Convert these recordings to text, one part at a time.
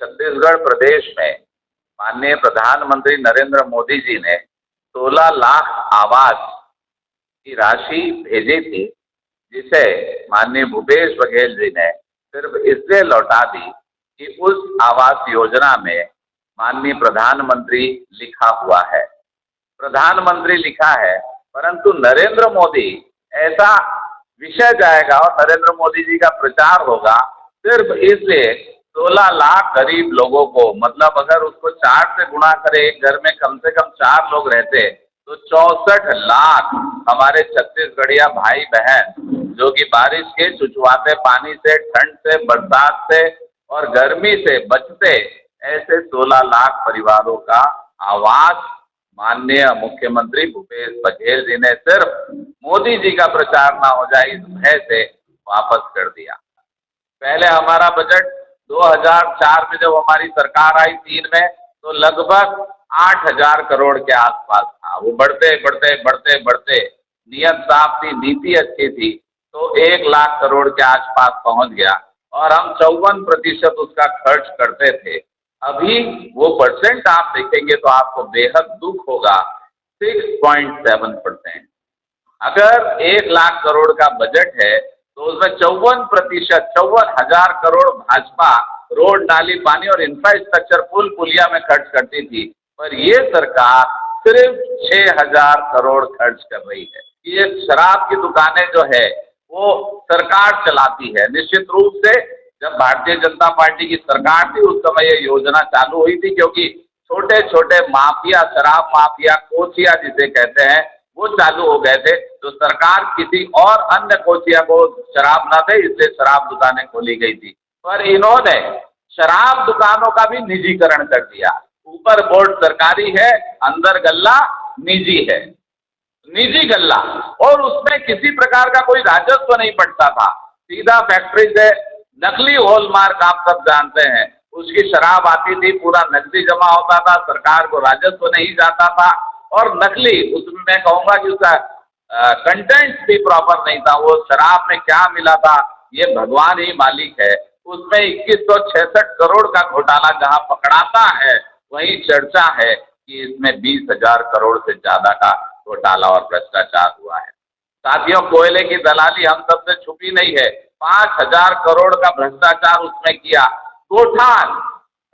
छत्तीसगढ़ प्रदेश में माननीय प्रधानमंत्री नरेंद्र मोदी जी ने 16 लाख आवास की राशि भेजी थी, जिसे माननीय भूपेश बघेल जी ने सिर्फ इसलिए लौटा दी कि उस आवास योजना में माननीय प्रधानमंत्री लिखा हुआ है। प्रधानमंत्री लिखा है, परंतु नरेंद्र मोदी ऐसा विषय जाएगा और नरेंद्र मोदी जी का प्रचार होगा सिर्फ इसलिए 16 लाख गरीब लोगों को, मतलब अगर उसको 4 से गुणा करें, एक घर में कम से कम 4 लोग रहते तो 64 लाख हमारे छत्तीसगढ़िया भाई बहन जो कि बारिश के चुचवाते पानी से, ठंड से, बरसात से और गर्मी से बचते, ऐसे 16 लाख परिवारों का आवास माननीय मुख्यमंत्री भूपेश बघेल जी ने सिर्फ मोदी जी का प्रचार ना हो जाए इस भय से वापस कर दिया। पहले हमारा बजट 2004 में जब हमारी सरकार आई 3 में, तो लगभग 8,000 करोड़ के आसपास था। वो बढ़ते बढ़ते बढ़ते बढ़ते नियत साफ थी, नीति अच्छी थी, तो 1 लाख करोड़ के आसपास पहुंच गया और हम 54% उसका खर्च करते थे। अभी वो परसेंट आप देखेंगे तो आपको बेहद दुख होगा, 6.7%। अगर 1 लाख करोड़ का बजट है तो उसमें 54%, 54,000 करोड़ भाजपा रोड, नाली, पानी और इंफ्रास्ट्रक्चर, पुल पुलिया में खर्च करती थी, पर ये सरकार सिर्फ 6,000 करोड़ खर्च कर रही है। ये शराब की दुकानें जो है वो सरकार चलाती है। निश्चित रूप से जब भारतीय जनता पार्टी की सरकार थी उस समय ये योजना चालू हुई थी, क्योंकि छोटे छोटे माफिया, शराब माफिया, कोचिया जिसे कहते हैं, वो चालू हो गए थे, तो सरकार किसी और अन्य कोचिया को शराब ना दे इसलिए शराब दुकानें खोली गई थी। पर इन्होंने शराब दुकानों का भी निजीकरण कर दिया। ऊपर बोर्ड सरकारी है, अंदर गल्ला निजी है, निजी गल्ला, और उसमें किसी प्रकार का कोई राजस्व नहीं पड़ता था। सीधा फैक्ट्री से नकली हॉलमार्क, आप सब जानते हैं, उसकी शराब आती थी, पूरा नकदी जमा होता था, सरकार को राजस्व नहीं जाता था, और नकली, उसमें मैं कहूँगा कि उसका कंटेंट भी प्रॉपर नहीं था। वो शराब में क्या मिला था ये भगवान ही मालिक है। उसमें 2166 करोड़ का घोटाला जहाँ पकड़ाता है, वहीं चर्चा है कि इसमें 20,000 करोड़ से ज़्यादा का घोटाला और भ्रष्टाचार हुआ है। साथियों, कोयले की दलाली हम सबसे छुपी नहीं है, 5,000 करोड़ का भ्रष्टाचार उसमें किया। गोठान,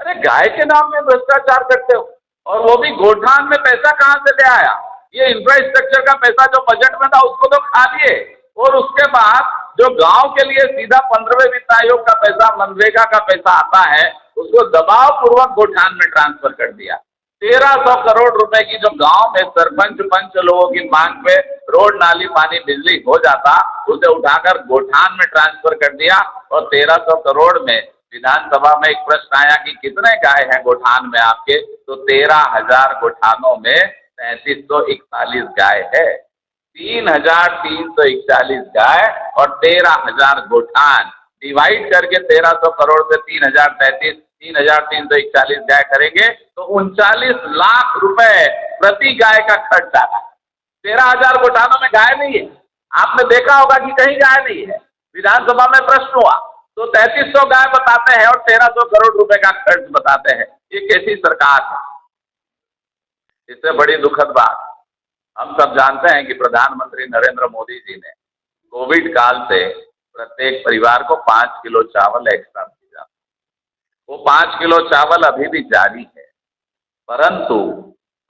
अरे गाय के नाम में भ्रष्टाचार करते हो, और वो भी गोठान में पैसा कहाँ से ले आया? ये इंफ्रास्ट्रक्चर का पैसा जो बजट में था उसको तो खा लिए, और उसके बाद जो गांव के लिए सीधा 15वें वित्त आयोग का पैसा, मनरेगा का पैसा आता है, उसको दबाव पूर्वक गोठान में ट्रांसफर कर दिया। 1,300 करोड़ रुपए की जो गांव में सरपंच पंच लोगों की मांग पे रोड, नाली, पानी, बिजली हो जाता, उसे उठाकर गोठान में ट्रांसफर कर दिया। और 1,300 करोड़ में विधानसभा में एक प्रश्न आया कि कितने गाय हैं गोठान में आपके, तो 13,000 गोठानों में 3,341 गाय है। 3,341 गाय और 13,000 गोठान, डिवाइड करके 1,300 करोड़ से 3,341 गाय करेंगे तो 39 लाख रुपए प्रति गाय का खर्च आता है। 13,000 गोठानों में गाय नहीं है, आपने देखा होगा कि कहीं गाय नहीं है। विधानसभा में प्रश्न हुआ तो 3,300 गाय बताते हैं और 1,300 करोड़ रुपए का खर्च बताते हैं। ये कैसी सरकार है? इससे बड़ी दुखद बात, हम सब जानते हैं कि प्रधानमंत्री नरेंद्र मोदी जी ने कोविड काल से प्रत्येक परिवार को 5 किलो चावल एक्स्ट्रा दिया। वो 5 किलो चावल अभी भी जारी है, परंतु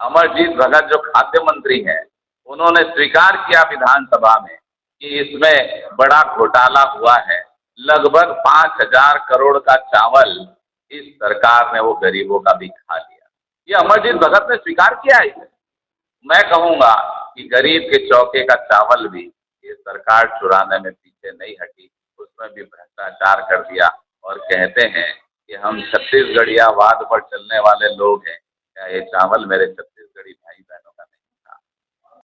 अमरजीत भगत जो खाद्य मंत्री हैं, उन्होंने स्वीकार किया विधानसभा में कि इसमें बड़ा घोटाला हुआ है। लगभग 5,000 करोड़ का चावल इस सरकार ने वो गरीबों का भी खा लिया। ये अमरजीत भगत ने स्वीकार किया है। मैं कहूँगा कि गरीब के चौके का चावल भी ये सरकार चुराने में पीछे नहीं हटी, उसमें भी भ्रष्टाचार कर दिया। और कहते हैं कि हम छत्तीसगढ़िया वाद पर चलने वाले लोग हैं, क्या ये चावल मेरे छत्तीसगढ़ी भाई बहनों